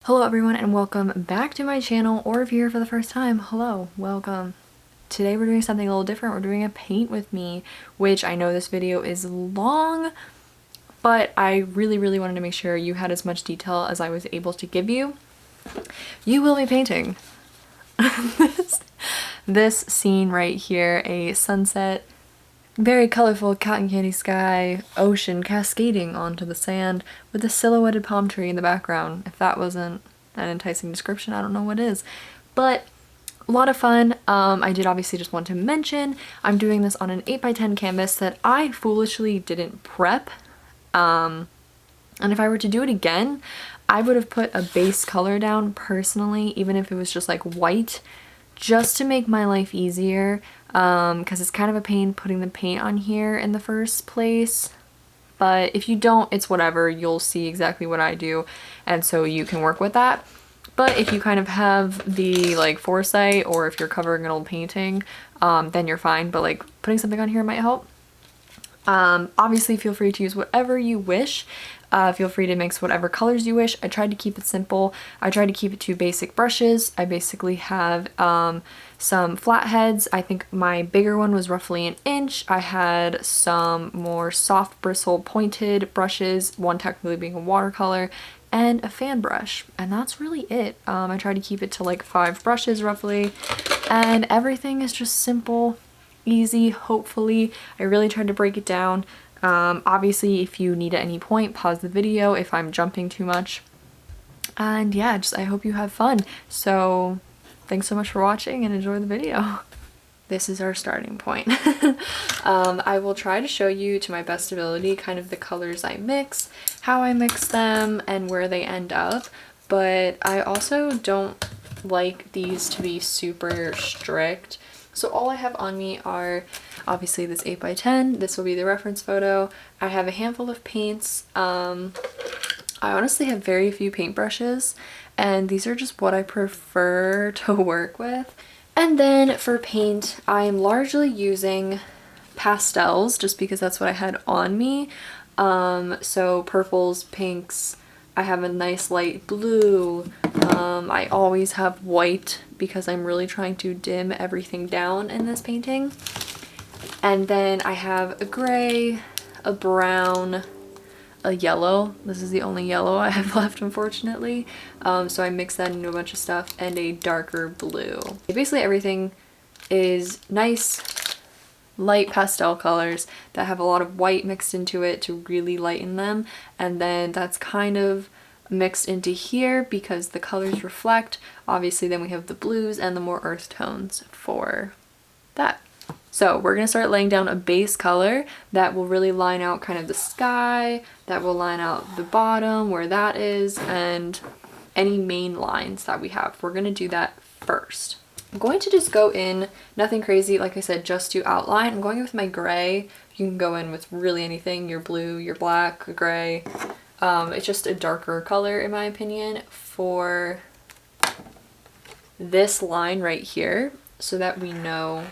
Hello everyone and welcome back to my channel, or if you're here for the first time, hello, welcome. Today we're doing something a little different. We're doing a paint with me, which I know this video is long, but I really wanted to make sure you had as much detail as I was able to give you. You will be painting this scene right here, a sunset, very colorful cotton candy sky, ocean cascading onto the sand with a silhouetted palm tree in the background. If that wasn't an enticing description, I don't know what is. But a lot of fun. I did obviously just want to mention I'm doing this on an 8x10 canvas that I foolishly didn't prep. And if I were to do it again, I would have put a base color down personally, even if it was just like white, just to make my life easier, because it's kind of a pain putting the paint on here in the first place. But if you don't, it's whatever, you'll see exactly what I do, and so you can work with that. But if you kind of have the like foresight, or if you're covering an old painting, then you're fine, but like putting something on here might help. Obviously feel free to use whatever you wish. Feel free to mix whatever colors you wish. I tried to keep it simple. I tried to keep it to basic brushes. I basically have some flatheads. I think my bigger one was roughly an inch. I had some more soft bristle pointed brushes, one technically being a watercolor, and a fan brush, and that's really it. I tried to keep it to like 5 brushes roughly, and everything is just simple, easy, hopefully. I really tried to break it down. Obviously if you need at any point, pause the video if I'm jumping too much. And yeah, just I hope you have fun. So thanks so much for watching and enjoy the video. This is our starting point. I will try to show you to my best ability kind of the colors I mix, how I mix them, and where they end up. But I also don't like these to be super strict. So all I have on me are obviously this 8x10. This will be the reference photo. I have a handful of paints. I honestly have very few paintbrushes, and these are just what I prefer to work with. And then for paint, I am largely using pastels just because that's what I had on me. So purples, pinks, I have a nice light blue. I always have white because I'm really trying to dim everything down in this painting. And then I have a gray, a brown, a yellow. This is the only yellow I have left, unfortunately. So I mixed that into a bunch of stuff, and a darker blue. Basically everything is nice, light pastel colors that have a lot of white mixed into it to really lighten them, and then that's kind of mixed into here because the colors reflect. Obviously then we have the blues and the more earth tones for that. So we're going to start laying down a base color that will really line out kind of the sky, that will line out the bottom where that is, and any main lines that we have. We're going to do that first. I'm going to just go in, nothing crazy, like I said, just to outline. I'm going with my gray. You can go in with really anything, your blue, your black, gray. It's just a darker color in my opinion for this line right here, so that we know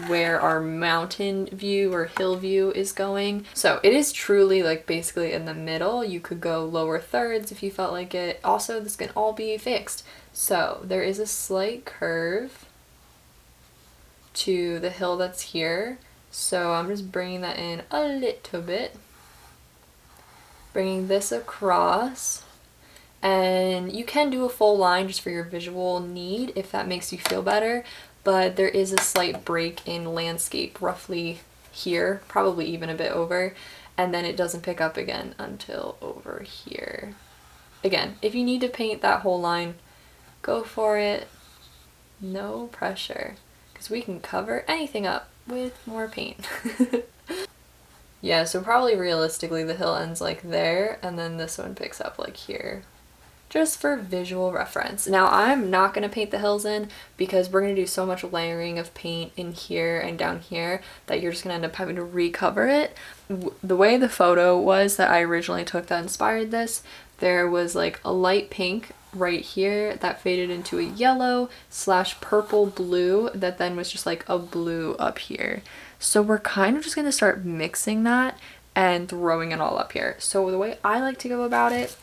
where our mountain view or hill view is going. So it is truly like basically in the middle. You could go lower thirds if you felt like it. Also, this can all be fixed. So there is a slight curve to the hill that's here. So I'm just bringing that in a little bit. Bringing this across. And you can do a full line just for your visual need if that makes you feel better. But there is a slight break in landscape roughly here, probably even a bit over, and then it doesn't pick up again until over here. Again, if you need to paint that whole line, go for it. No pressure, because we can cover anything up with more paint. Yeah, so probably realistically the hill ends like there, and then this one picks up like here. Just for visual reference. Now I'm not going to paint the hills in because we're going to do so much layering of paint in here and down here that you're just going to end up having to recover it. The way the photo was that I originally took that inspired this, there was like a light pink right here that faded into a yellow / purple blue that then was just like a blue up here. So we're kind of just going to start mixing that and throwing it all up here. So the way I like to go about it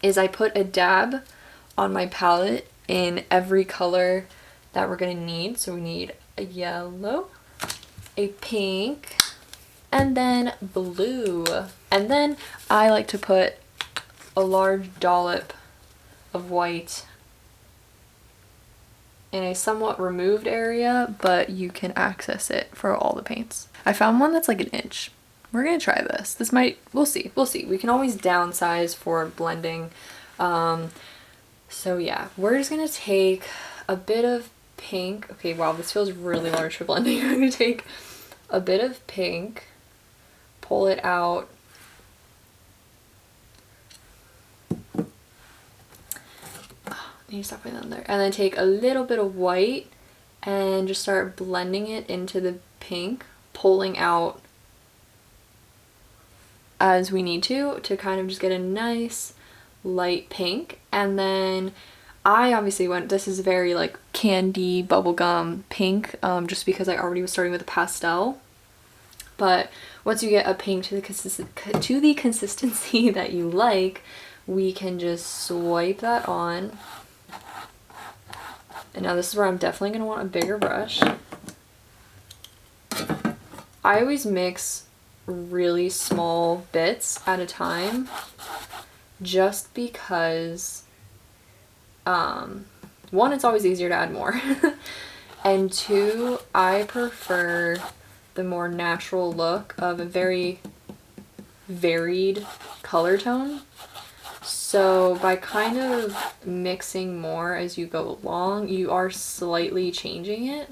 is I put a dab on my palette in every color that we're gonna need. So we need a yellow, a pink, and then blue. And then I like to put a large dollop of white in a somewhat removed area, but you can access it for all the paints. I found one that's like an inch. We're gonna try this. This might, we'll see. We can always downsize for blending. So yeah, we're just gonna take a bit of pink. Okay, wow, this feels really large for blending. I'm gonna take a bit of pink, pull it out. You stop putting that in there, and then take a little bit of white and just start blending it into the pink, pulling out as we need to kind of just get a nice light pink. And then I obviously went, this is very like candy bubblegum pink, just because I already was starting with a pastel. But once you get a pink to the consistency that you like, we can just swipe that on. And now this is where I'm definitely going to want a bigger brush. I always mix really small bits at a time just because, one, it's always easier to add more. And two, I prefer the more natural look of a very varied color tone. So by kind of mixing more as you go along, you are slightly changing it.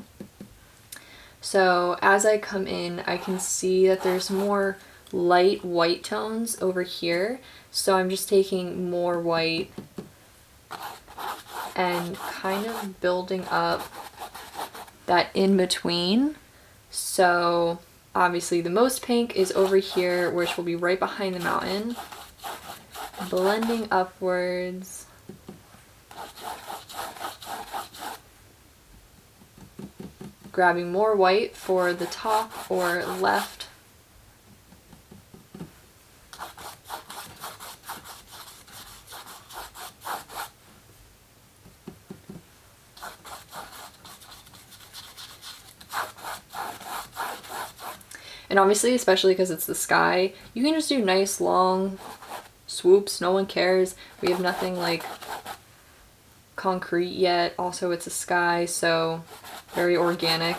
So as I come in, I can see that there's more light white tones over here. So I'm just taking more white and kind of building up that in between. So obviously the most pink is over here, which will be right behind the mountain. Blending upwards. Grabbing more white for the top or left. And obviously, especially because it's the sky, you can just do nice long swoops, no one cares. We have nothing like concrete yet. Also, it's a sky, so very organic.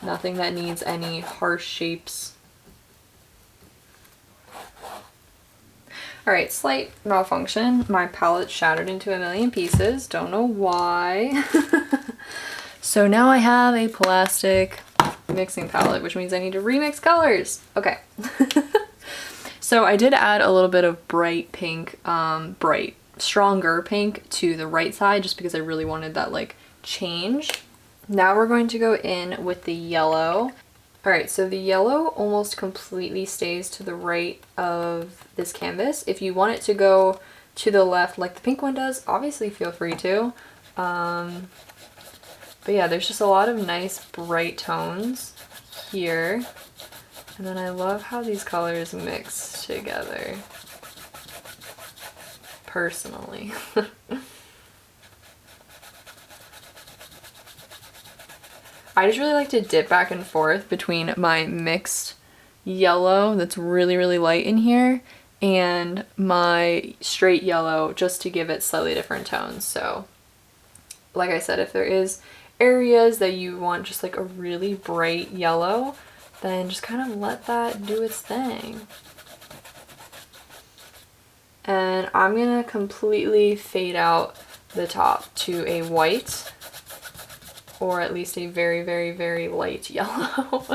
Nothing that needs any harsh shapes. Alright, slight malfunction. My palette shattered into a million pieces. Don't know why. So now I have a plastic mixing palette, which means I need to remix colors. Okay. So I did add a little bit of bright pink, stronger pink to the right side just because I really wanted that like change. Now we're going to go in with the yellow. Alright, so the yellow almost completely stays to the right of this canvas. If you want it to go to the left like the pink one does, obviously feel free to. But yeah, there's just a lot of nice bright tones here. And then I love how these colors mix together, personally. I just really like to dip back and forth between my mixed yellow that's really, really light in here and my straight yellow just to give it slightly different tones. So, like I said, if there is areas that you want just like a really bright yellow, then just kind of let that do its thing. And I'm gonna completely fade out the top to a white, or at least a very, very, very light yellow.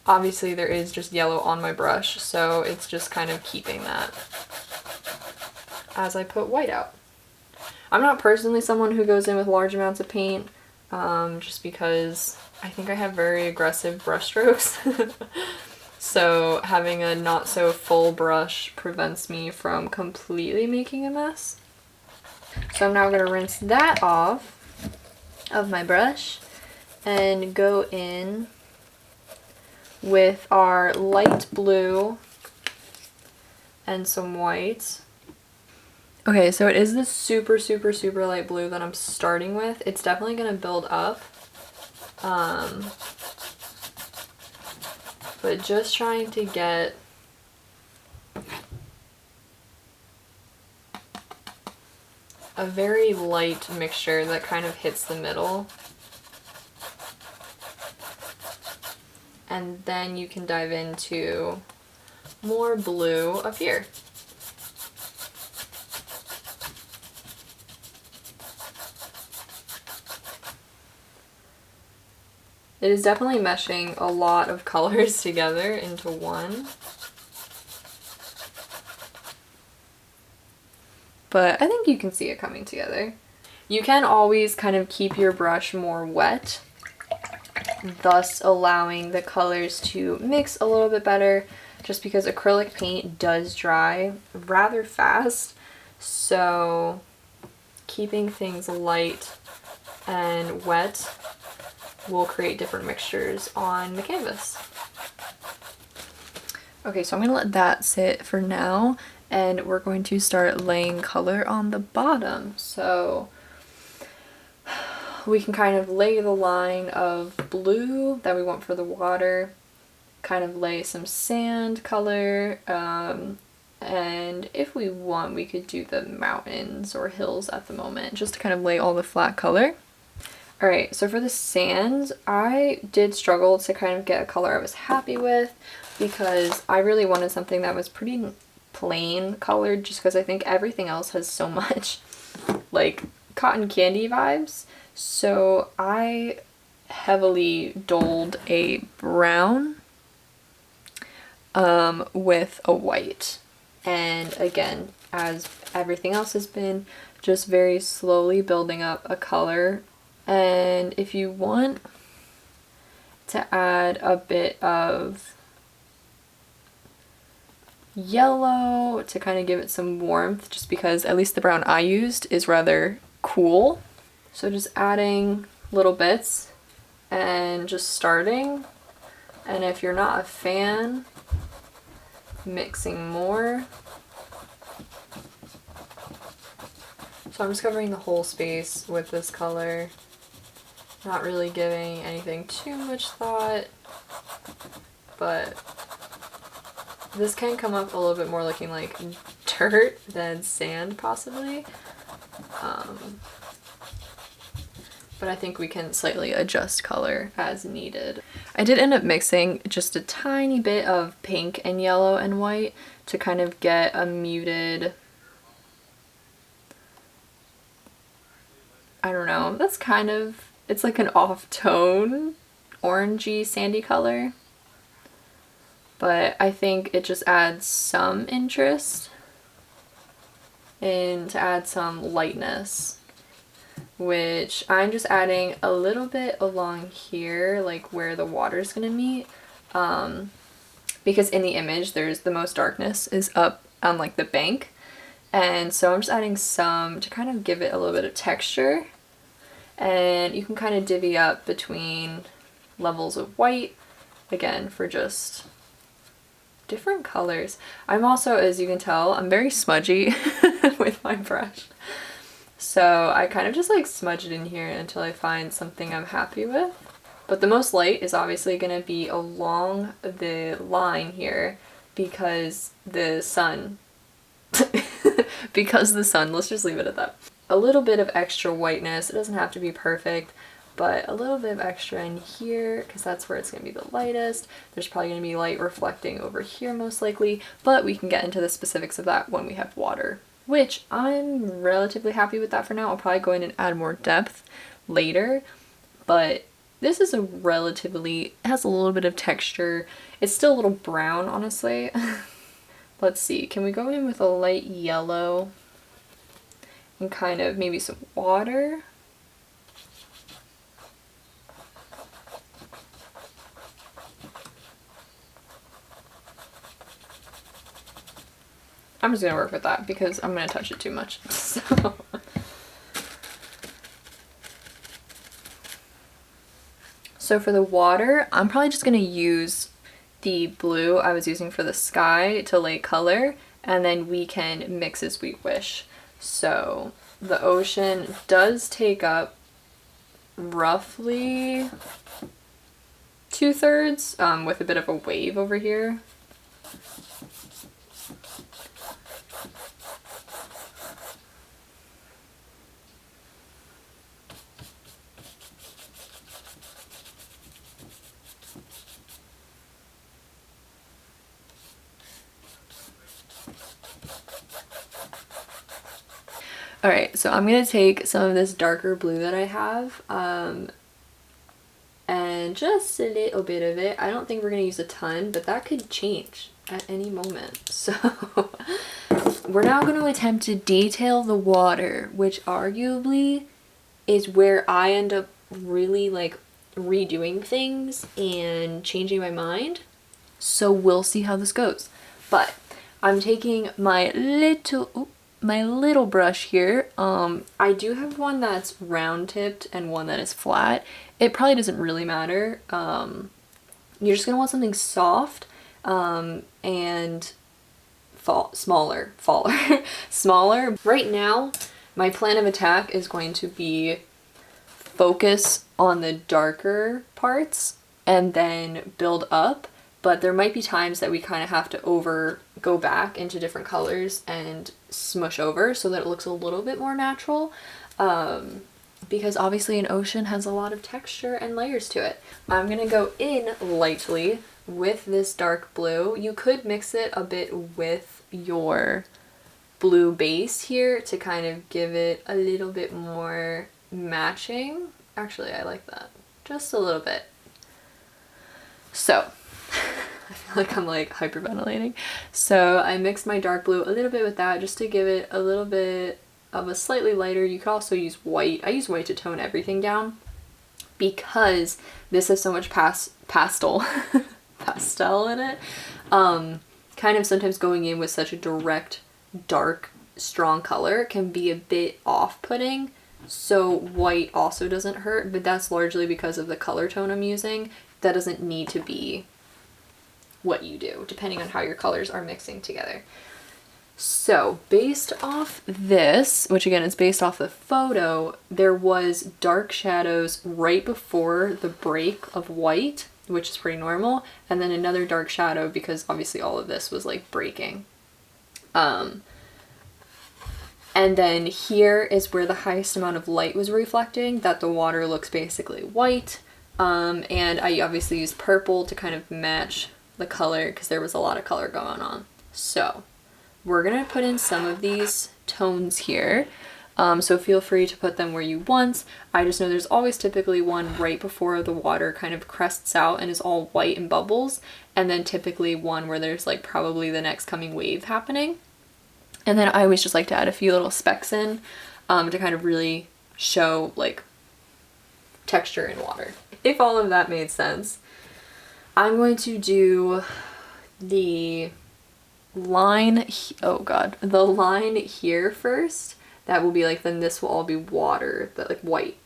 Obviously there is just yellow on my brush, so it's just kind of keeping that as I put white out. I'm not personally someone who goes in with large amounts of paint, just because I think I have very aggressive brush strokes. So having a not so full brush prevents me from completely making a mess. So I'm now going to rinse that off of my brush and go in with our light blue and some white. Okay, so it is this super, super, super light blue that I'm starting with. It's definitely going to build up. But just trying to get a very light mixture that kind of hits the middle. And then you can dive into more blue up here. It is definitely meshing a lot of colors together into one. But I think you can see it coming together. You can always kind of keep your brush more wet, thus allowing the colors to mix a little bit better, just because acrylic paint does dry rather fast. So keeping things light and wet will create different mixtures on the canvas. Okay, so I'm gonna let that sit for now, and we're going to start laying color on the bottom. So we can kind of lay the line of blue that we want for the water, kind of lay some sand color, and if we want, we could do the mountains or hills at the moment, just to kind of lay all the flat color. Alright, so for the sand, I did struggle to kind of get a color I was happy with, because I really wanted something that was pretty plain colored, just because I think everything else has so much like cotton candy vibes. So I heavily doled a brown with a white. And again, as everything else has been, just very slowly building up a color. And if you want to add a bit of yellow to kind of give it some warmth, just because at least the brown I used is rather cool. So just adding little bits and just starting. And if you're not a fan, mixing more. So I'm just covering the whole space with this color. Not really giving anything too much thought, but this can come up a little bit more looking like dirt than sand possibly. But I think we can slightly adjust color as needed. I did end up mixing just a tiny bit of pink and yellow and white to kind of get a muted, I don't know, that's kind of, it's like an off-tone, orangey, sandy color. But I think it just adds some interest and to add some lightness, which I'm just adding a little bit along here, like where the water's gonna meet. Because in the image, there's the most darkness is up on like the bank. And so I'm just adding some to kind of give it a little bit of texture. And you can kind of divvy up between levels of white, again, for just different colors. I'm also, as you can tell, I'm very smudgy with my brush. So I kind of just like smudge it in here until I find something I'm happy with. But the most light is obviously going to be along the line here because the sun, let's just leave it at that. A little bit of extra whiteness, it doesn't have to be perfect, but a little bit of extra in here because that's where it's going to be the lightest. There's probably going to be light reflecting over here most likely, but we can get into the specifics of that when we have water, which I'm relatively happy with that for now. I'll probably go in and add more depth later, but this is a relatively, it has a little bit of texture. It's still a little brown, honestly. Let's see, can we go in with a light yellow and kind of maybe some water? I'm just gonna work with that because I'm gonna touch it too much. So for the water, I'm probably just gonna use the blue I was using for the sky to lay color, and then we can mix as we wish. So the ocean does take up roughly 2/3 with a bit of a wave over here. Alright, so I'm going to take some of this darker blue that I have, and just a little bit of it. I don't think we're going to use a ton, but that could change at any moment. So we're now going to attempt to detail the water, which arguably is where I end up really like redoing things and changing my mind. So we'll see how this goes. But I'm taking my little brush here. I do have one that's round tipped and one that is flat. It probably doesn't really matter. You're just gonna want something soft and smaller. Smaller. Right now, my plan of attack is going to be focus on the darker parts and then build up. But there might be times that we kind of have to go back into different colors and smush over so that it looks a little bit more natural. Because obviously an ocean has a lot of texture and layers to it. I'm gonna go in lightly with this dark blue. You could mix it a bit with your blue base here to kind of give it a little bit more matching. Actually, I like that. Just a little bit. So, I feel like I'm like hyperventilating. So I mixed my dark blue a little bit with that just to give it a little bit of a slightly lighter. You could also use white. I use white to tone everything down because this has so much pastel in it. Kind of sometimes going in with such a direct, dark, strong color can be a bit off-putting. So white also doesn't hurt, but that's largely because of the color tone I'm using. That doesn't need to be what you do, depending on how your colors are mixing together. So based off this, which again is based off the photo, there was dark shadows right before the break of white, which is pretty normal, and then another dark shadow because obviously all of this was like breaking. And then here is where the highest amount of light was reflecting, that the water looks basically white. And I obviously used purple to kind of match the color because there was a lot of color going on. So we're gonna put in some of these tones here. So feel free to put them where you want. I just know there's always typically one right before the water kind of crests out and is all white and bubbles, and then typically one where there's like probably the next coming wave happening. And then I always just like to add a few little specks in to kind of really show like texture in water. If all of that made sense, I'm going to do the line, the line here first. That will be like, then this will all be water, that like white.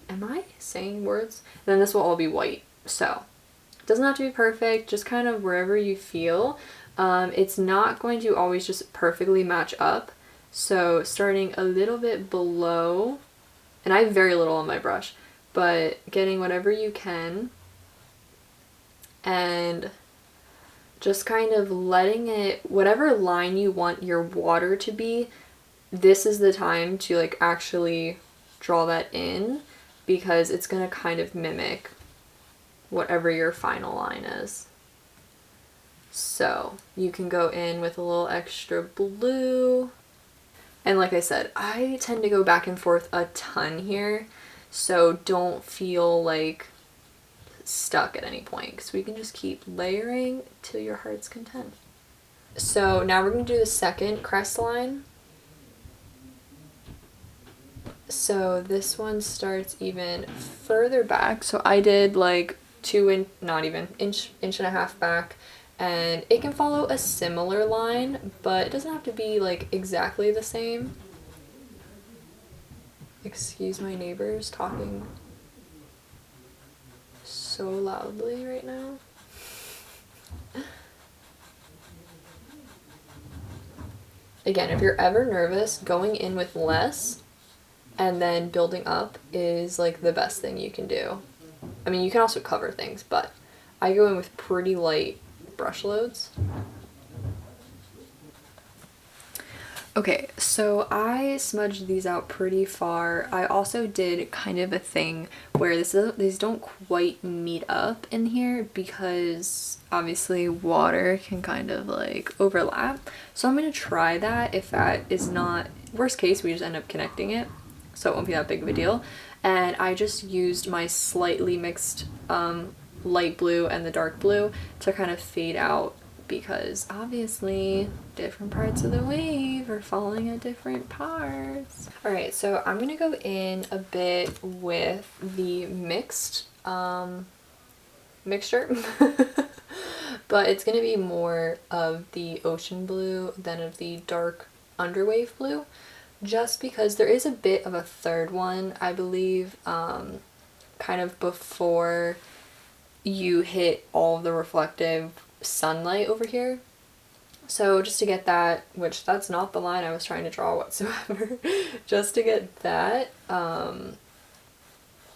Am I saying words? Then this will all be white. So it doesn't have to be perfect, just kind of wherever you feel. It's not going to always just perfectly match up. So starting a little bit below, and I have very little on my brush, but getting whatever you can and just kind of letting it, whatever line you want your water to be, this is the time to like actually draw that in because it's gonna kind of mimic whatever your final line is. So you can go in with a little extra blue. And like I said, I tend to go back and forth a ton here, so don't feel like stuck at any point because we can just keep layering till your heart's content. So now we're going to do the second crest line. So this one starts even further back. So I did like not even inch and a half back, and it can follow a similar line, but it doesn't have to be like exactly the same. Excuse my neighbors talking so loudly right now. Again, if you're ever nervous, going in with less and then building up is like the best thing you can do. I mean, you can also cover things, but I go in with pretty light brush loads. Okay, so I smudged these out pretty far. I also did kind of a thing where these don't quite meet up in here because obviously water can kind of like overlap. So I'm gonna try that. If that is not, worst case, we just end up connecting it. So it won't be that big of a deal. And I just used my slightly mixed light blue and the dark blue to kind of fade out, because obviously different parts of the wave are falling at different parts. Alright, so I'm gonna go in a bit with the mixed mixture, but it's gonna be more of the ocean blue than of the dark underwave blue, just because there is a bit of a third one, I believe, kind of before you hit all the reflective sunlight over here. So just to get that, which that's not the line I was trying to draw whatsoever, just to get that, I'm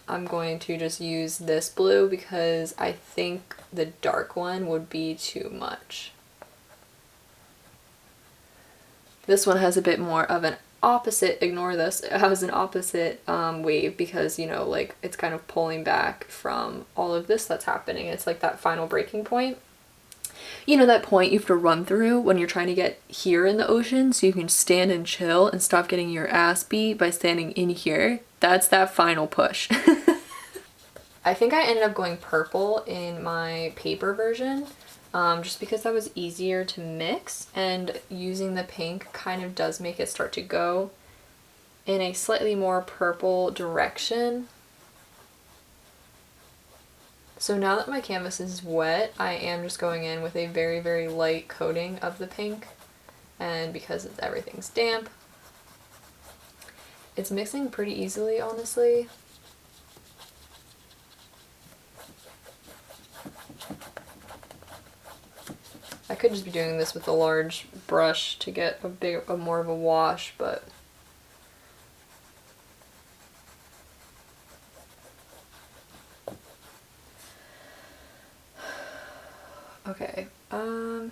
going to just use this blue because I think the dark one would be too much. This one has a bit more of an opposite, ignore this, it has an opposite wave because, you know, like it's kind of pulling back from all of this that's happening. It's like that final breaking point. You know, that point you have to run through when you're trying to get here in the ocean so you can stand and chill and stop getting your ass beat by standing in here. That's that final push. I think I ended up going purple in my paper version, just because that was easier to mix, and using the pink kind of does make it start to go in a slightly more purple direction. So now that my canvas is wet, I am just going in with a very, very light coating of the pink, and because everything's damp, it's mixing pretty easily, honestly. I could just be doing this with a large brush to get a more of a wash, but okay, I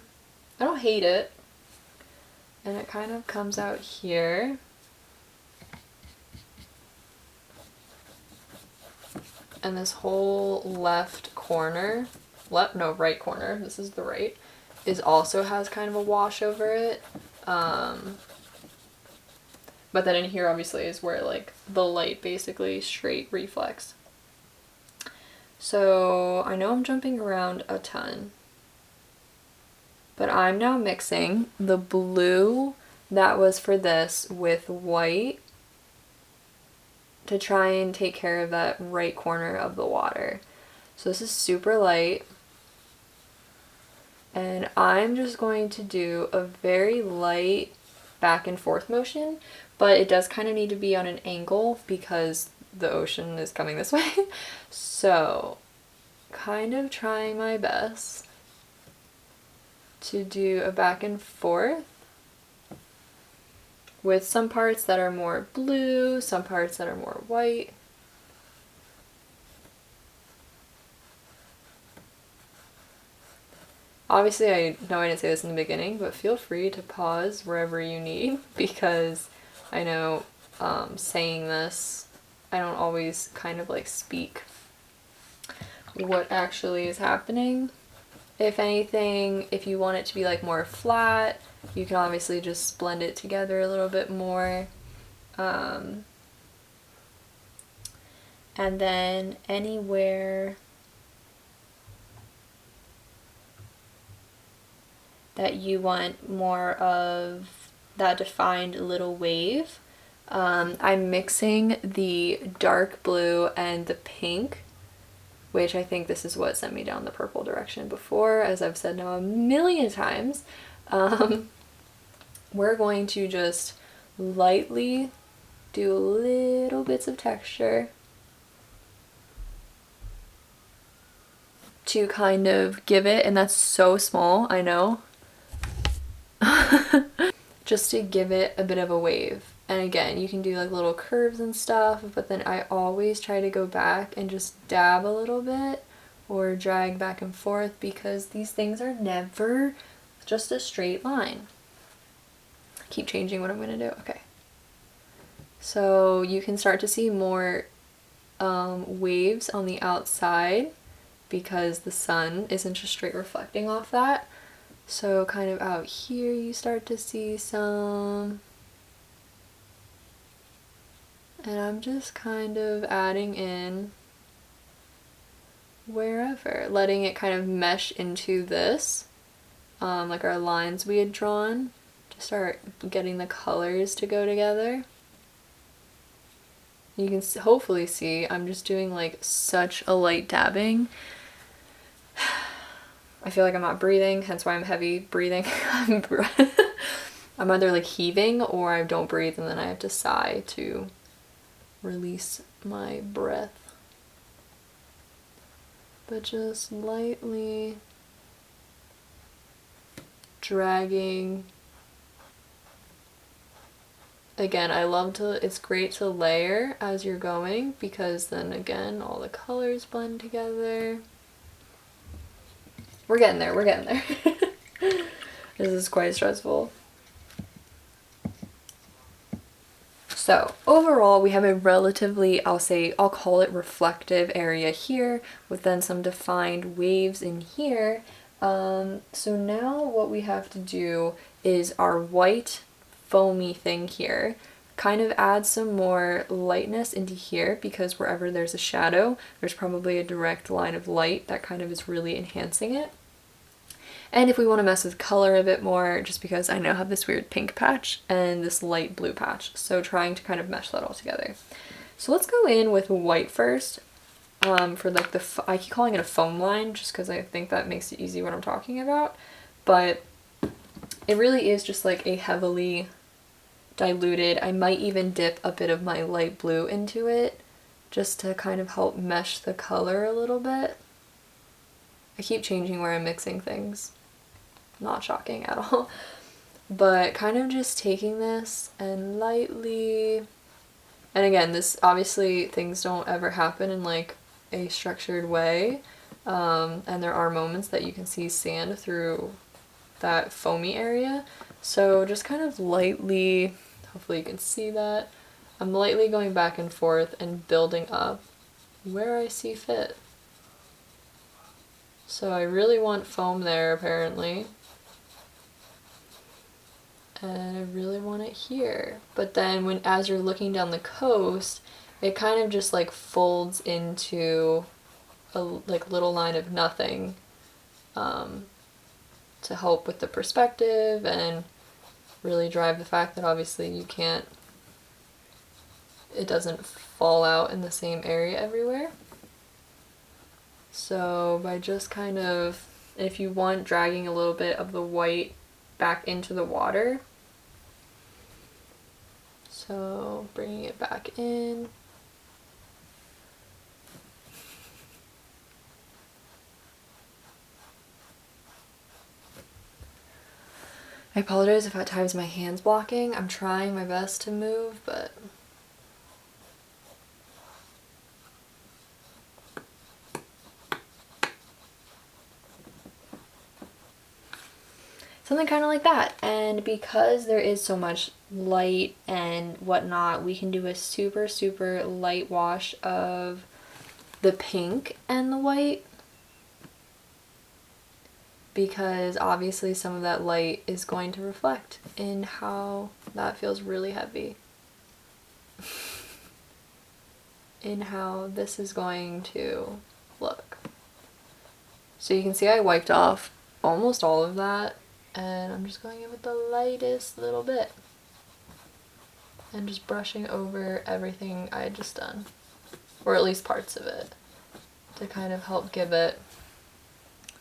don't hate it, and it kind of comes out here. And this whole left corner, right corner, this is the right, also has kind of a wash over it. But then in here obviously is where like the light basically straight reflects. So I know I'm jumping around a ton, but I'm now mixing the blue that was for this with white to try and take care of that right corner of the water. So this is super light, and I'm just going to do a very light back and forth motion, but it does kind of need to be on an angle because the ocean is coming this way. So kind of trying my best to do a back and forth with some parts that are more blue, some parts that are more white. Obviously, I know I didn't say this in the beginning, but feel free to pause wherever you need, because I know saying this, I don't always kind of like speak what actually is happening. If anything, if you want it to be like more flat, you can obviously just blend it together a little bit more. And then anywhere that you want more of that defined little wave, I'm mixing the dark blue and the pink, which I think this is what sent me down the purple direction before, as I've said now a million times. We're going to just lightly do little bits of texture to kind of give it, and that's so small, I know, just to give it a bit of a wave. And again, you can do like little curves and stuff, but then I always try to go back and just dab a little bit or drag back and forth, because these things are never just a straight line. I keep changing what I'm gonna do. Okay. So you can start to see more waves on the outside because the sun isn't just straight reflecting off that. So kind of out here you start to see some, and I'm just kind of adding in wherever, letting it kind of mesh into this, like our lines we had drawn, to start getting the colors to go together. You can hopefully see I'm just doing like such a light dabbing. I feel like I'm not breathing, hence why I'm heavy breathing. I'm either like heaving or I don't breathe and then I have to sigh to release my breath. But just lightly dragging. Again, it's great to layer as you're going, because then again, all the colors blend together. We're getting there, we're getting there. This is quite stressful. So overall, we have a relatively, I'll call it reflective area here, with then some defined waves in here. So now what we have to do is our white foamy thing here, kind of add some more lightness into here, because wherever there's a shadow, there's probably a direct line of light that kind of is really enhancing it. And if we want to mess with color a bit more, just because I now have this weird pink patch and this light blue patch, so trying to kind of mesh that all together. So let's go in with white first, for like I keep calling it a foam line just because I think that makes it easy what I'm talking about, but it really is just like a heavily diluted, I might even dip a bit of my light blue into it just to kind of help mesh the color a little bit. I keep changing where I'm mixing things. Not shocking at all. But kind of just taking this and lightly, and again, this obviously things don't ever happen in like a structured way, and there are moments that you can see sand through that foamy area, so just kind of lightly, hopefully you can see that, I'm lightly going back and forth and building up where I see fit. So I really want foam there apparently, and I really want it here, but then as you're looking down the coast, it kind of just like folds into a like little line of nothing, to help with the perspective and really drive the fact that obviously it doesn't fall out in the same area everywhere. So by just kind of, if you want, dragging a little bit of the white back into the water, so bringing it back in. I apologize if at times my hand's blocking. I'm trying my best to move, but something kind of like that. And because there is so much light and whatnot, we can do a super, super light wash of the pink and the white, because obviously some of that light is going to reflect in how that feels really heavy, in how this is going to look. So you can see I wiped off almost all of that, and I'm just going in with the lightest little bit and just brushing over everything I had just done, or at least parts of it, to kind of help give it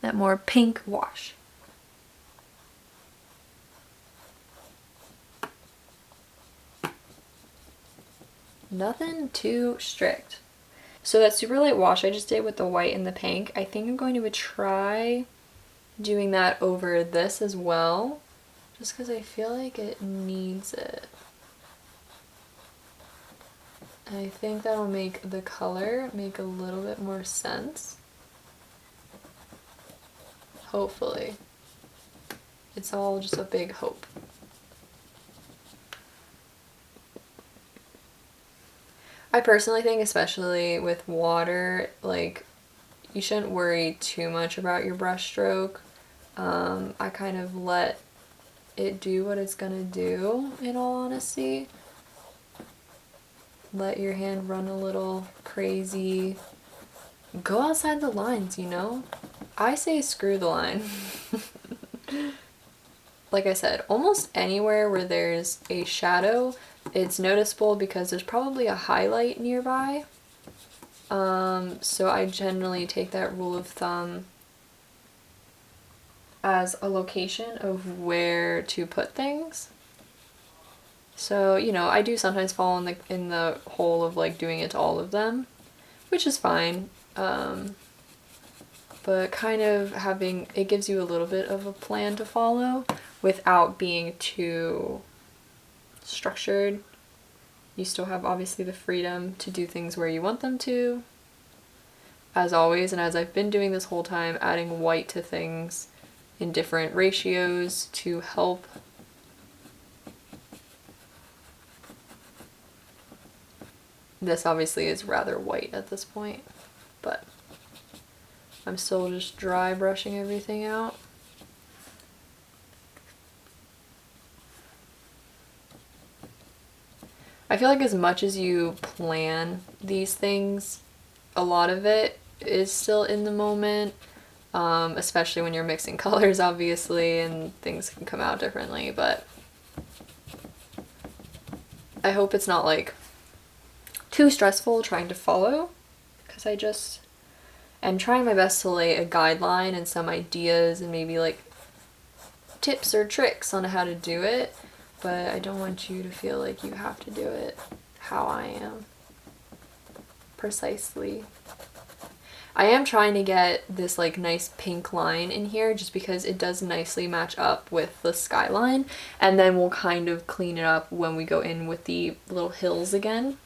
that more pink wash. Nothing too strict. So that super light wash I just did with the white and the pink, I think I'm going to try doing that over this as well, just because I feel like it needs it. And I think that'll make the color make a little bit more sense. Hopefully. It's all just a big hope. I personally think, especially with water, like, you shouldn't worry too much about your brush stroke. I kind of let it do what it's gonna do, in all honesty. Let your hand run a little crazy. Go outside the lines, you know? I say screw the line. Like I said, almost anywhere where there's a shadow, it's noticeable because there's probably a highlight nearby. So I generally take that rule of thumb as a location of where to put things. So, you know, I do sometimes fall in the hole of like doing it to all of them, which is fine. But kind of having, it gives you a little bit of a plan to follow without being too structured. You still have obviously the freedom to do things where you want them to. As always, and as I've been doing this whole time, adding white to things in different ratios to help. This obviously is rather white at this point, but I'm still just dry brushing everything out. I feel like as much as you plan these things, a lot of it is still in the moment, especially when you're mixing colors, obviously, and things can come out differently, but I hope it's not like too stressful trying to follow, because I just am trying my best to lay a guideline and some ideas and maybe like tips or tricks on how to do it, but I don't want you to feel like you have to do it how I am. Precisely. I am trying to get this like nice pink line in here just because it does nicely match up with the skyline, and then we'll kind of clean it up when we go in with the little hills again.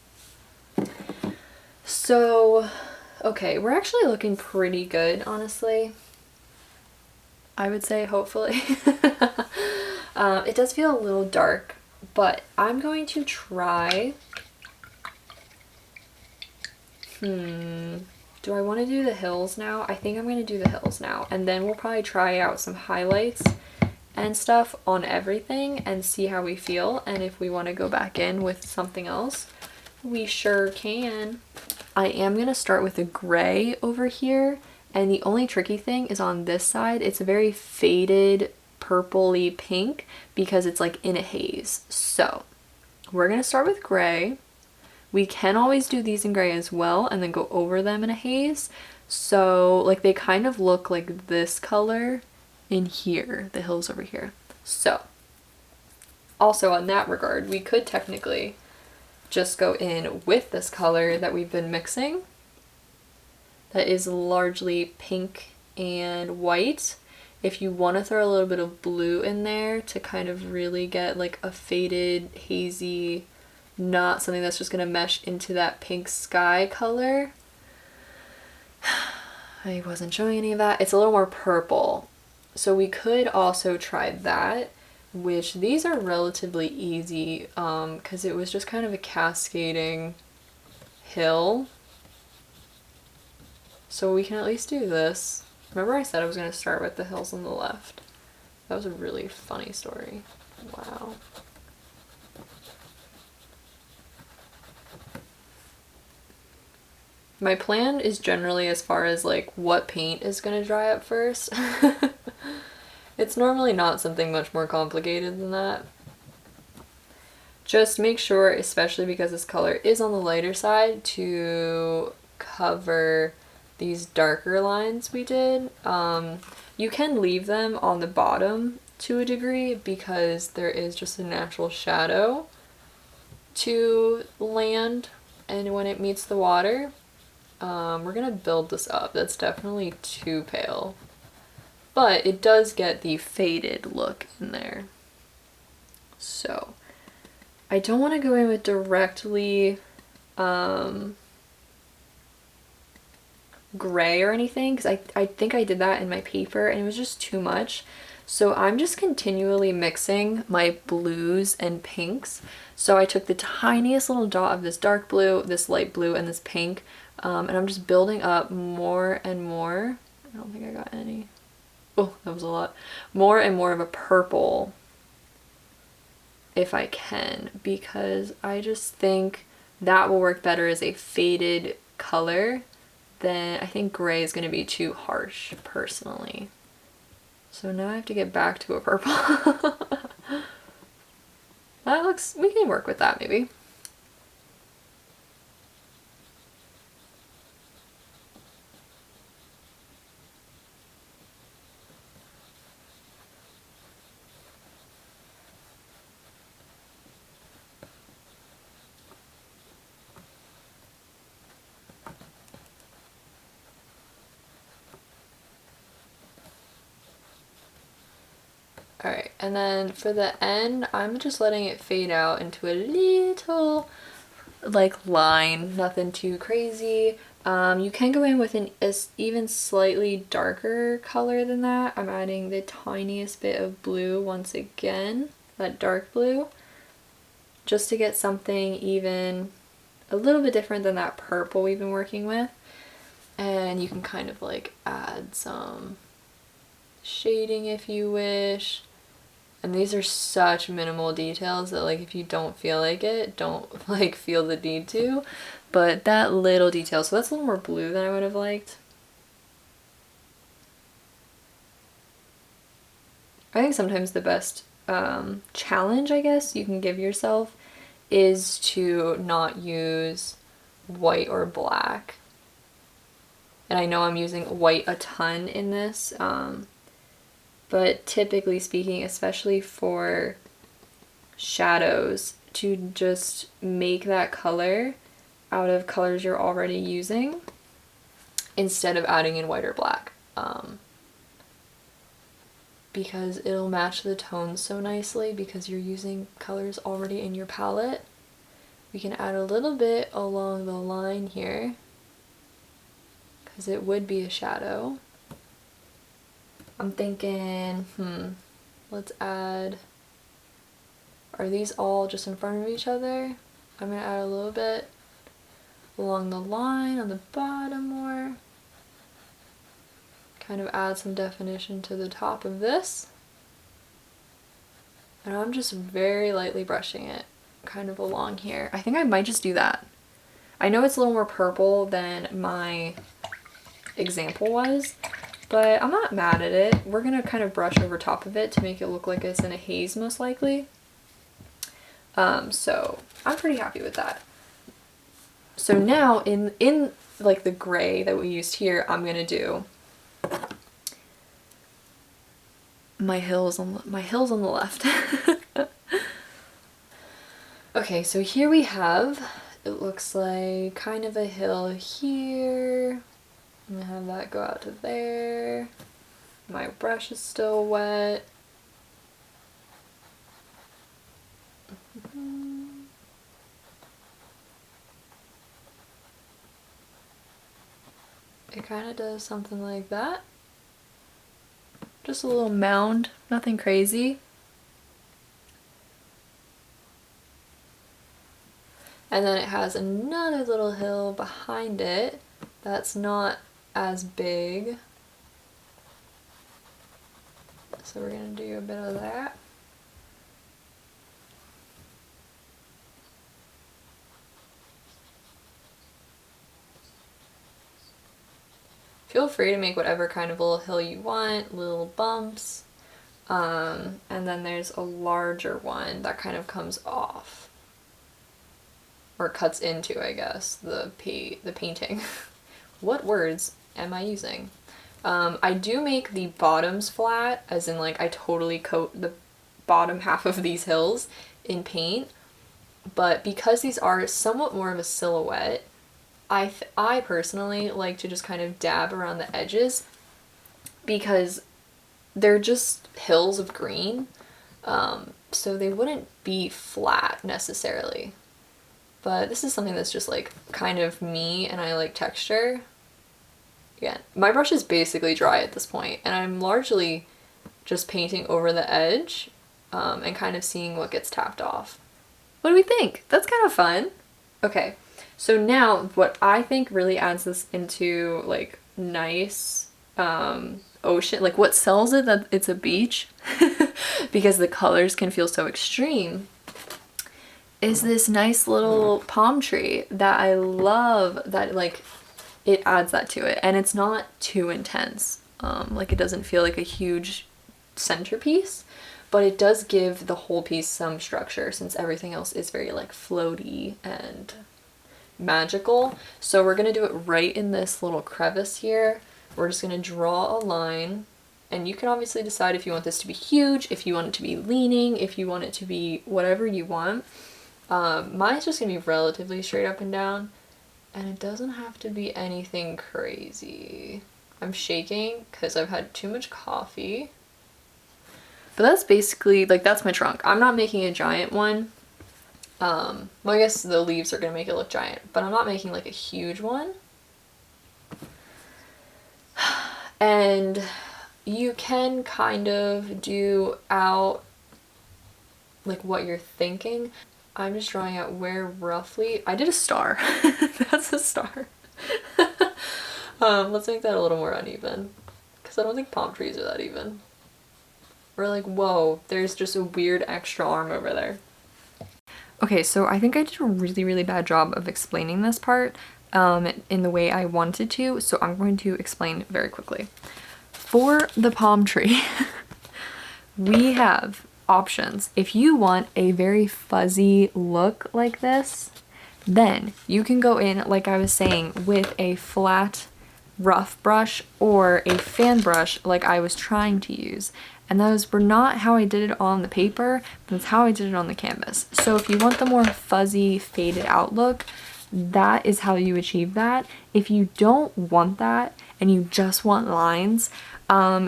So, okay, we're actually looking pretty good, honestly. I would say, hopefully. It does feel a little dark, but I'm going to try. Do I want to do the hills now? I think I'm going to do the hills now, and then we'll probably try out some highlights and stuff on everything and see how we feel, and if we want to go back in with something else, we sure can. I am going to start with a gray over here, and the only tricky thing is on this side, it's a very faded purpley pink because it's like in a haze. So we're going to start with gray. We can always do these in gray as well and then go over them in a haze. So like they kind of look like this color in here, the hills over here. So also on that regard, we could technically just go in with this color that we've been mixing. That is largely pink and white. If you want to throw a little bit of blue in there to kind of really get like a faded, hazy, not something that's just going to mesh into that pink sky color. I wasn't showing any of that. It's a little more purple. So we could also try that, which these are relatively easy because it was just kind of a cascading hill. So we can at least do this. Remember I said I was going to start with the hills on the left? That was a really funny story. Wow. My plan is generally as far as like what paint is going to dry up first. It's normally not something much more complicated than that. Just make sure, especially because this color is on the lighter side, to cover these darker lines we did. You can leave them on the bottom to a degree because there is just a natural shadow to land and when it meets the water. We're gonna build this up. That's definitely too pale, but it does get the faded look in there. So I don't want to go in with directly gray or anything, because I think I did that in my paper and it was just too much. So I'm just continually mixing my blues and pinks. So I took the tiniest little dot of this dark blue, this light blue, and this pink, and I'm just building up more and more. I don't think I got any. Oh, that was a lot. More and more of a purple, if I can, because I just think that will work better as a faded color. Then I think gray is going to be too harsh personally. So now I have to get back to a purple. That looks, we can work with that maybe. Alright, and then for the end, I'm just letting it fade out into a little, like, line, nothing too crazy. You can go in with an even slightly darker color than that. I'm adding the tiniest bit of blue once again, that dark blue, just to get something even a little bit different than that purple we've been working with. And you can kind of like add some shading if you wish. And these are such minimal details that, like, if you don't feel like it, don't like feel the need to. But that little detail, so that's a little more blue than I would have liked. I think sometimes the best challenge, I guess, you can give yourself is to not use white or black. And I know I'm using white a ton in this, but typically speaking, especially for shadows, to just make that color out of colors you're already using instead of adding in white or black, because it'll match the tones so nicely because you're using colors already in your palette. We can add a little bit along the line here because it would be a shadow. I'm thinking, let's add, are these all just in front of each other? I'm gonna add a little bit along the line on the bottom more. Kind of add some definition to the top of this. And I'm just very lightly brushing it kind of along here. I think I might just do that. I know it's a little more purple than my example was, but I'm not mad at it. We're gonna kind of brush over top of it to make it look like it's in a haze most likely. So I'm pretty happy with that. So now in like the gray that we used here, I'm gonna do my hills on the left. Okay, so here we have, it looks like kind of a hill here. I'm gonna have that go out to there. My brush is still wet. It kind of does something like that. Just a little mound, nothing crazy. And then it has another little hill behind it that's not as big. So we're gonna do a bit of that. Feel free to make whatever kind of little hill you want, little bumps. And then there's a larger one that kind of comes off. Or cuts into, I guess, the painting. What words am I using? I do make the bottoms flat, as in like I totally coat the bottom half of these hills in paint. But because these are somewhat more of a silhouette, I personally like to just kind of dab around the edges because they're just hills of green. So they wouldn't be flat necessarily. But this is something that's just like kind of me, and I like texture. Again, my brush is basically dry at this point, and I'm largely just painting over the edge and kind of seeing what gets tapped off. What do we think? That's kind of fun. Okay, so now what I think really adds this into like nice ocean, like what sells it that it's a beach because the colors can feel so extreme, is this nice little palm tree that I love, that like it adds that to it, and it's not too intense. Like it doesn't feel like a huge centerpiece, but it does give the whole piece some structure since everything else is very like floaty and magical. So we're gonna do it right in this little crevice here. We're just gonna draw a line, and you can obviously decide if you want this to be huge, if you want it to be leaning, if you want it to be whatever you want. Mine's just gonna be relatively straight up and down, and it doesn't have to be anything crazy. I'm shaking because I've had too much coffee. But that's basically, like, that's my trunk. I'm not making a giant one. Well, I guess the leaves are gonna make it look giant, but I'm not making like a huge one. And you can kind of do out like what you're thinking. I'm just drawing out where roughly, I did a star. That's a star. Let's make that a little more uneven, because I don't think palm trees are that even. We're like, whoa, there's just a weird extra arm over there. Okay, so I think I did a really, really bad job of explaining this part in the way I wanted to, so I'm going to explain very quickly. For the palm tree, we have options. If you want a very fuzzy look like this, then you can go in, like I was saying, with a flat rough brush or a fan brush like I was trying to use. And those were not how I did it on the paper, but that's how I did it on the canvas. So if you want the more fuzzy, faded out look, that is how you achieve that. If you don't want that and you just want lines,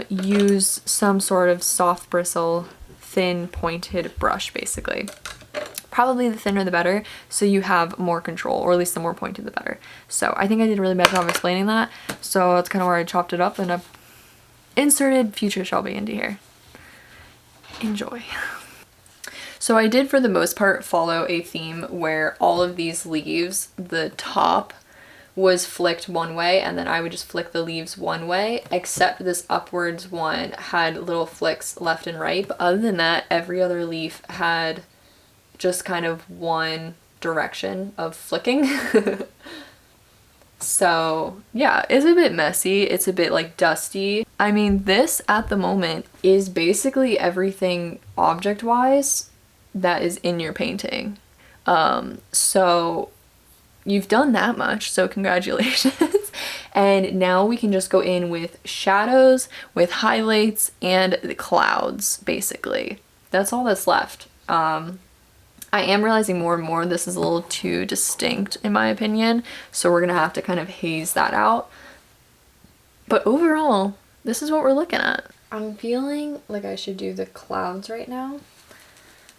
use some sort of soft bristle, thin pointed brush basically. Probably the thinner the better, so you have more control, or at least the more pointed the better. So I think I did a really bad job explaining that, so that's kind of where I chopped it up, and I've inserted future Shelby into here. Enjoy. So I did, for the most part, follow a theme where all of these leaves, the top was flicked one way, and then I would just flick the leaves one way, except this upwards one had little flicks left and right. But other than that, every other leaf had just kind of one direction of flicking. So yeah, it's a bit messy. It's a bit like dusty. I mean, this at the moment is basically everything object-wise that is in your painting. So you've done that much, so congratulations. And now we can just go in with shadows, with highlights, and the clouds, basically. That's all that's left. I am realizing more and more this is a little too distinct in my opinion, so we're gonna have to kind of haze that out. But overall, this is what we're looking at. I'm feeling like I should do the clouds right now.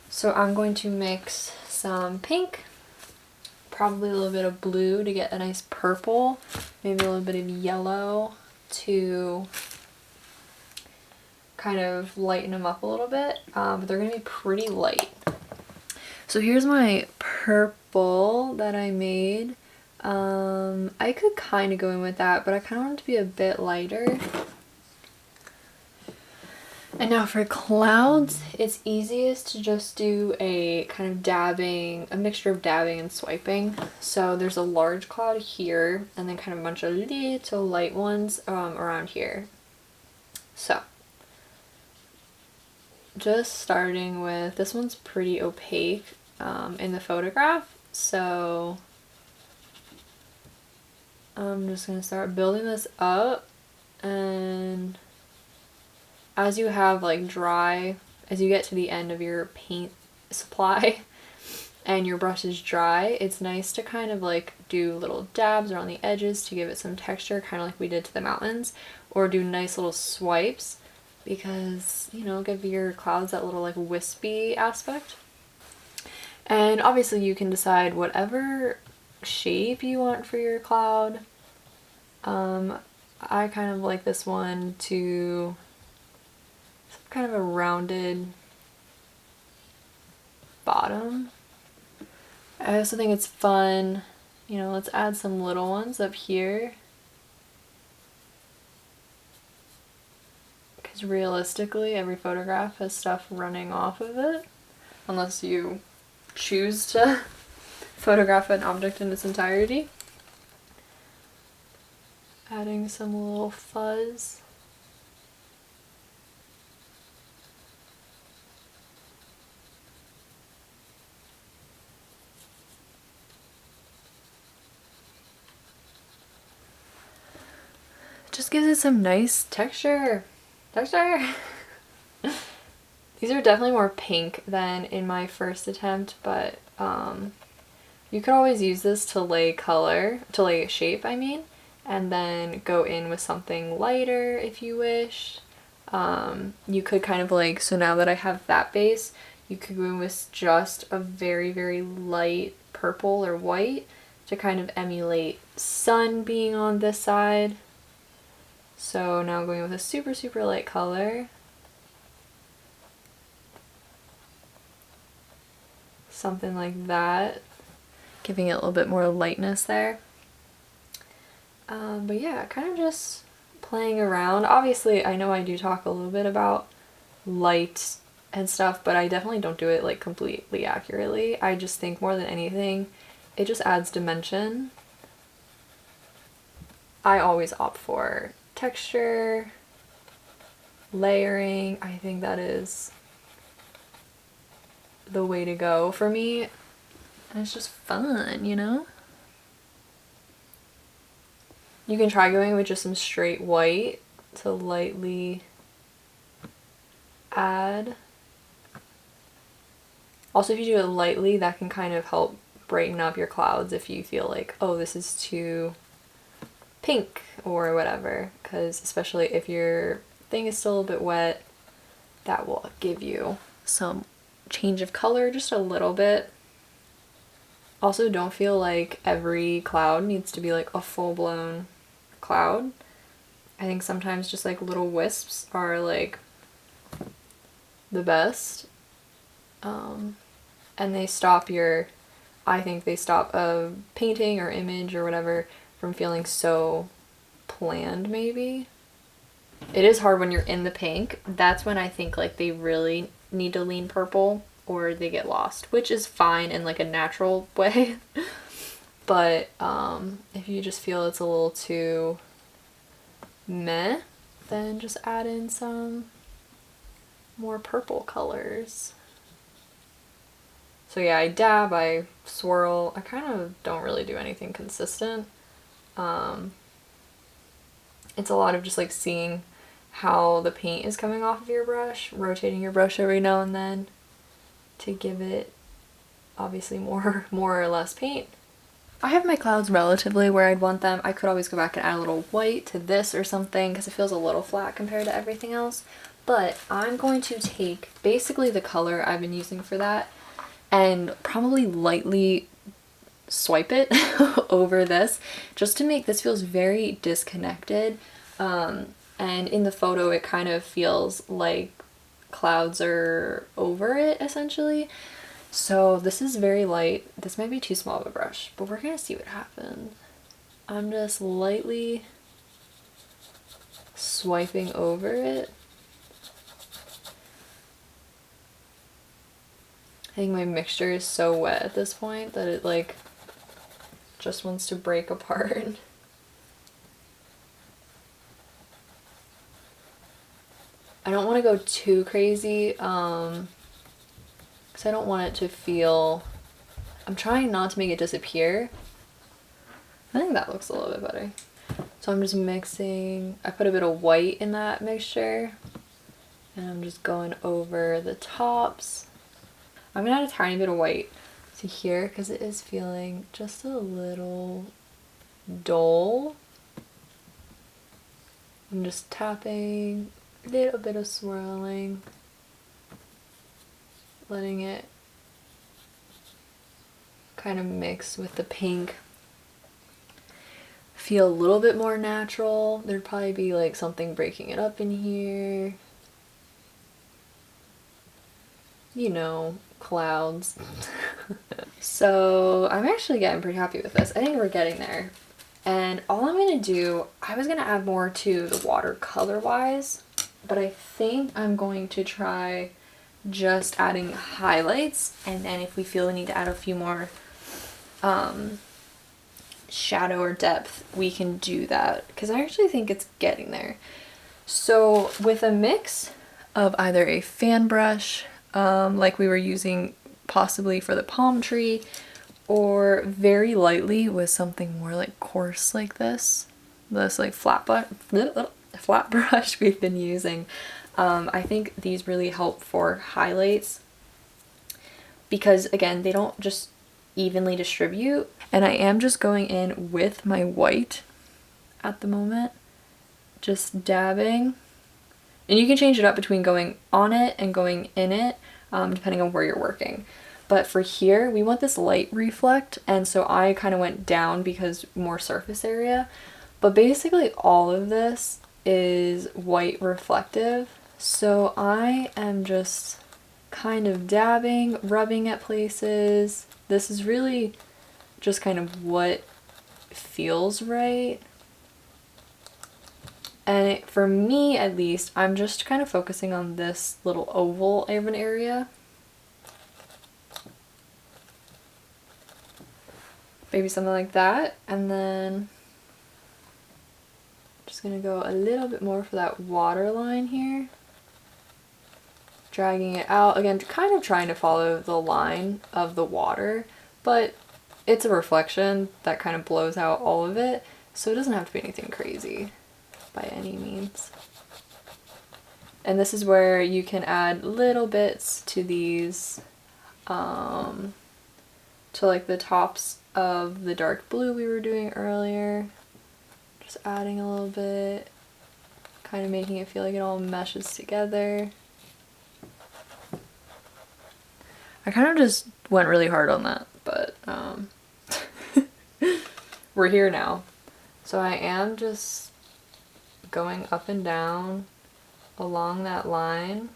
So I'm going to mix some pink, probably a little bit of blue to get a nice purple, maybe a little bit of yellow to kind of lighten them up a little bit, but they're gonna be pretty light. So here's my purple that I made. I could kind of go in with that, but I kind of want it to be a bit lighter. And now for clouds, it's easiest to just do a kind of dabbing, a mixture of dabbing and swiping. So there's a large cloud here, and then kind of a bunch of little light ones around here. So just starting with, this one's pretty opaque in the photograph, so I'm just gonna start building this up, and as you have like dry, as you get to the end of your paint supply and your brush is dry, it's nice to kind of like do little dabs around the edges to give it some texture, kind of like we did to the mountains, or do nice little swipes because, you know, give your clouds that little like wispy aspect. And obviously you can decide whatever shape you want for your cloud. I kind of like this one to kind of a rounded bottom. I also think it's fun, you know, let's add some little ones up here. Because realistically, every photograph has stuff running off of it, unless you choose to photograph an object in its entirety. Adding some little fuzz. Just gives it some nice texture. These are definitely more pink than in my first attempt, but you could always use this to lay color, to lay shape, I mean, and then go in with something lighter if you wish. You could kind of like, so now that I have that base, you could go in with just a very, very light purple or white to kind of emulate sun being on this side. So now going with a super, super light color. Something like that. Giving it a little bit more lightness there. But yeah, kind of just playing around. Obviously, I know I do talk a little bit about light and stuff, but I definitely don't do it like completely accurately. I just think more than anything, it just adds dimension. I always opt for texture, layering. I think that is the way to go for me. And it's just fun, you know? You can try going with just some straight white to lightly add. Also, if you do it lightly, that can kind of help brighten up your clouds if you feel like, oh, this is too pink or whatever, because especially if your thing is still a bit wet, that will give you some change of color just a little bit. Also, don't feel like every cloud needs to be like a full-blown cloud. I think sometimes just like little wisps are like the best. And they stop your, I think they stop a painting or image or whatever from feeling so planned maybe. It is hard when you're in the pink. That's when I think like they really need to lean purple or they get lost, which is fine in like a natural way. But if you just feel it's a little too meh, then just add in some more purple colors. So yeah, I dab, I swirl, I kind of don't really do anything consistent. It's a lot of just like seeing how the paint is coming off of your brush, rotating your brush every now and then to give it obviously more or less paint. I have my clouds relatively where I'd want them. I could always go back and add a little white to this or something because it feels a little flat compared to everything else. But I'm going to take basically the color I've been using for that and probably lightly swipe it over this just to make this feels very disconnected. And in the photo it kind of feels like clouds are over it essentially. So this is very light. This might be too small of a brush, but we're gonna see what happens. I'm just lightly swiping over it. I think my mixture is so wet at this point that it like just wants to break apart. I don't want to go too crazy because I don't want it to feel, I'm trying not to make it disappear. I think that looks a little bit better. So I'm just mixing, I put a bit of white in that mixture and I'm just going over the tops. I'm gonna add a tiny bit of white to here because it is feeling just a little dull. I'm just tapping A little bit of swirling, letting it kind of mix with the pink. Feel a little bit more natural. There'd probably be like something breaking it up in here. You know, clouds. So I'm actually getting pretty happy with this. I think we're getting there. And all I'm gonna do, I was gonna add more to the watercolor wise, but I think I'm going to try just adding highlights, and then if we feel the need to add a few more shadow or depth, we can do that, because I actually think it's getting there. So with a mix of either a fan brush, like we were using possibly for the palm tree, or very lightly with something more like coarse like this like flat brush we've been using, I think these really help for highlights, because again, they don't just evenly distribute. And I am just going in with my white at the moment, just dabbing. And you can change it up between going on it and going in it, depending on where you're working. But for here, we want this light reflect, and so I kind of went down because more surface area. But basically all of this is white reflective. So I am just kind of dabbing, rubbing at places. This is really just kind of what feels right. And for me, at least, I'm just kind of focusing on this little oval of an area. Maybe something like that. And then just gonna go a little bit more for that water line here. Dragging it out. Again, kind of trying to follow the line of the water, but it's a reflection that kind of blows out all of it, so it doesn't have to be anything crazy by any means. And this is where you can add little bits to these, to like the tops of the dark blue we were doing earlier. Just adding a little bit, kind of making it feel like it all meshes together. I kind of just went really hard on that, but we're here now. So I am just going up and down along that line,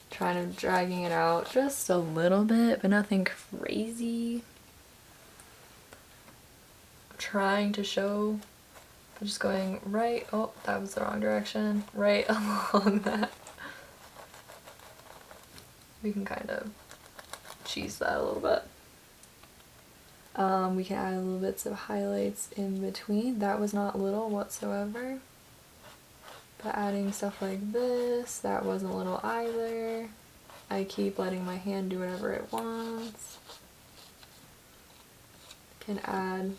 trying to dragging it out just a little bit, but nothing crazy. I'm trying to show, I'm just going right, oh, that was the wrong direction, right along that. We can kind of cheese that a little bit. We can add little bits of highlights in between. That was not little whatsoever. But adding stuff like this, that wasn't little either. I keep letting my hand do whatever it wants. Can add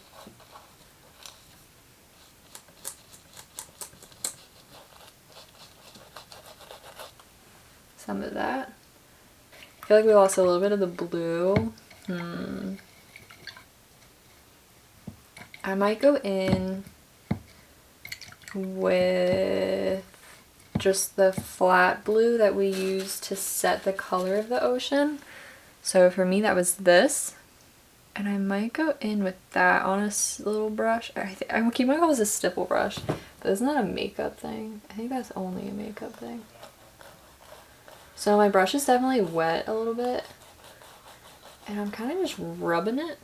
some of that. I feel like we lost a little bit of the blue. I might go in with just the flat blue that we use to set the color of the ocean. So for me that was this. And I might go in with that on a little brush. I keep my call this a stipple brush, but isn't that a makeup thing? I think that's only a makeup thing. So my brush is definitely wet a little bit, and I'm kind of just rubbing it.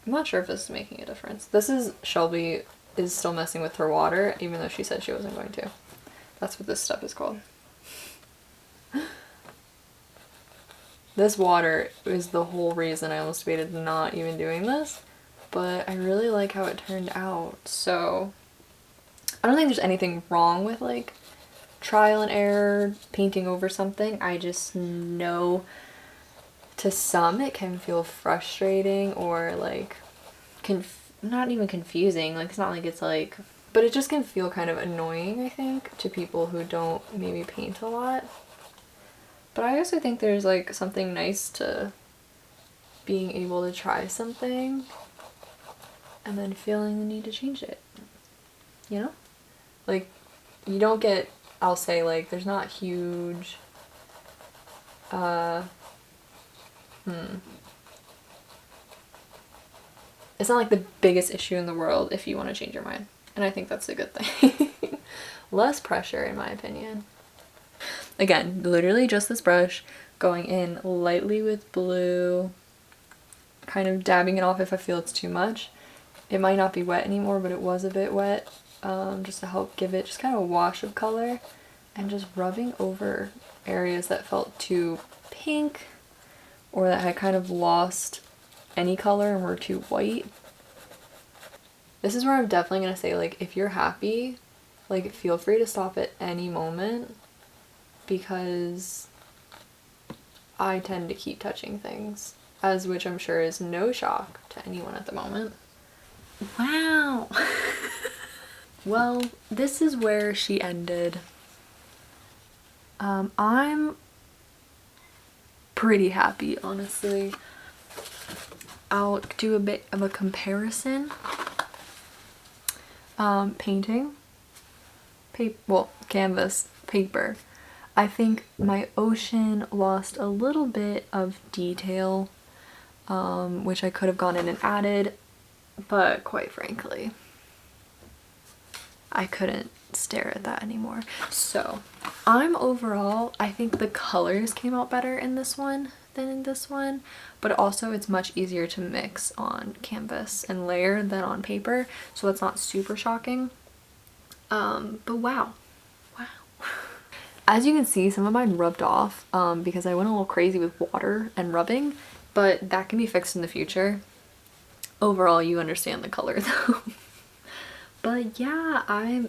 I'm not sure if this is making a difference. This is Shelby is still messing with her water, even though she said she wasn't going to. That's what this step is called. This water is the whole reason I almost debated not even doing this, but I really like how it turned out. So I don't think there's anything wrong with like trial and error painting over something. I just know to some it can feel frustrating or like not even confusing, like it's not like it's like, but it just can feel kind of annoying, I think, to people who don't maybe paint a lot. But I also think there's like something nice to being able to try something and then feeling the need to change it, you know? Like, you don't get I'll say like there's not huge it's not like the biggest issue in the world if you want to change your mind. And I think that's a good thing. Less pressure in my opinion. Again, literally just this brush, going in lightly with blue, kind of dabbing it off if I feel it's too much. It might not be wet anymore, but it was a bit wet, just to help give it just kind of a wash of color, and just rubbing over areas that felt too pink or that had kind of lost any color and were too white. This is where I'm definitely gonna say, like, if you're happy, like, feel free to stop at any moment, because I tend to keep touching things, as which I'm sure is no shock to anyone at the moment. Wow. Well, this is where she ended. I'm pretty happy, honestly. I'll do a bit of a comparison. Painting, canvas, paper. I think my ocean lost a little bit of detail, which I could have gone in and added, but quite frankly, I couldn't stare at that anymore. So overall, I think the colors came out better in this one than in this one, but also it's much easier to mix on canvas and layer than on paper, so that's not super shocking. But wow. As you can see, some of mine rubbed off because I went a little crazy with water and rubbing, but that can be fixed in the future. Overall, you understand the color though. But yeah,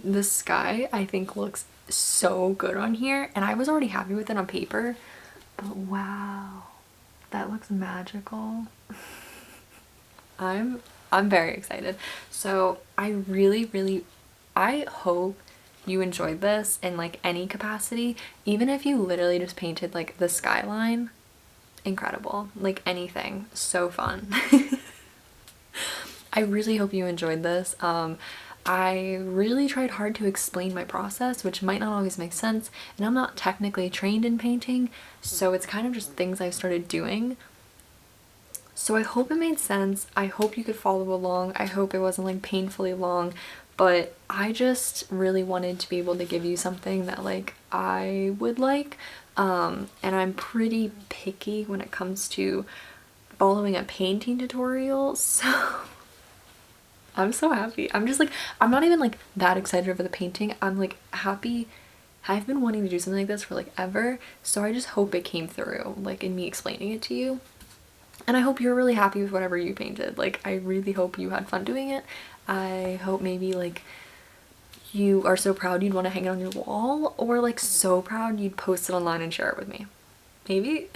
the sky I think looks so good on here, and I was already happy with it on paper, but wow, that looks magical. I'm very excited. So I hope you enjoyed this in like any capacity, even if you literally just painted like the skyline. Incredible. Like anything. So fun. I really hope you enjoyed this. I really tried hard to explain my process, which might not always make sense, and I'm not technically trained in painting, so it's kind of just things I've started doing. So I hope it made sense. I hope you could follow along. I hope it wasn't like painfully long, but I just really wanted to be able to give you something that like I would like, and I'm pretty picky when it comes to following a painting tutorial, so I'm so happy. I'm just like, I'm not even like that excited over the painting. I'm like happy. I've been wanting to do something like this for like ever, so I just hope it came through like in me explaining it to you. And I hope you're really happy with whatever you painted. Like, I really hope you had fun doing it. I hope maybe like you are so proud you'd want to hang it on your wall, or like so proud you'd post it online and share it with me. Maybe.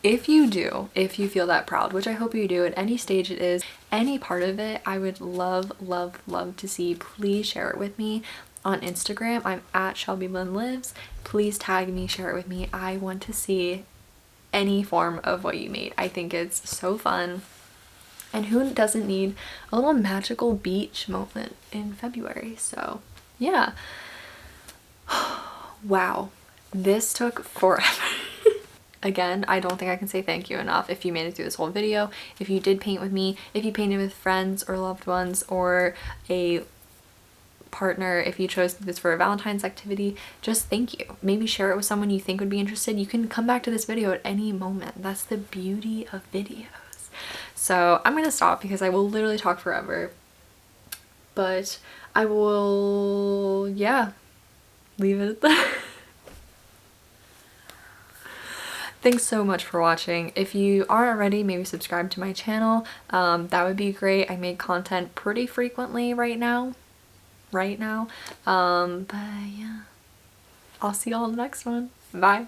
If you do, if you feel that proud, which I hope you do at any stage it is, any part of it, I would love to see. Please share it with me on Instagram. I'm at ShelbyLynnLives. Please tag me, share it with me. I want to see any form of what you made. I think it's so fun. And who doesn't need a little magical beach moment in February? So yeah. Wow, this took forever. Again, I don't think I can say thank you enough if you made it through this whole video. If you did paint with me, if you painted with friends or loved ones or a partner, if you chose to do this for a Valentine's activity, just thank you. Maybe share it with someone you think would be interested. You can come back to this video at any moment. That's the beauty of videos. So I'm gonna stop because I will literally talk forever, but I will, yeah, leave it at that. Thanks so much for watching. If you aren't already, maybe subscribe to my channel. That would be great. I make content pretty frequently right now. But yeah, I'll see y'all in the next one. Bye.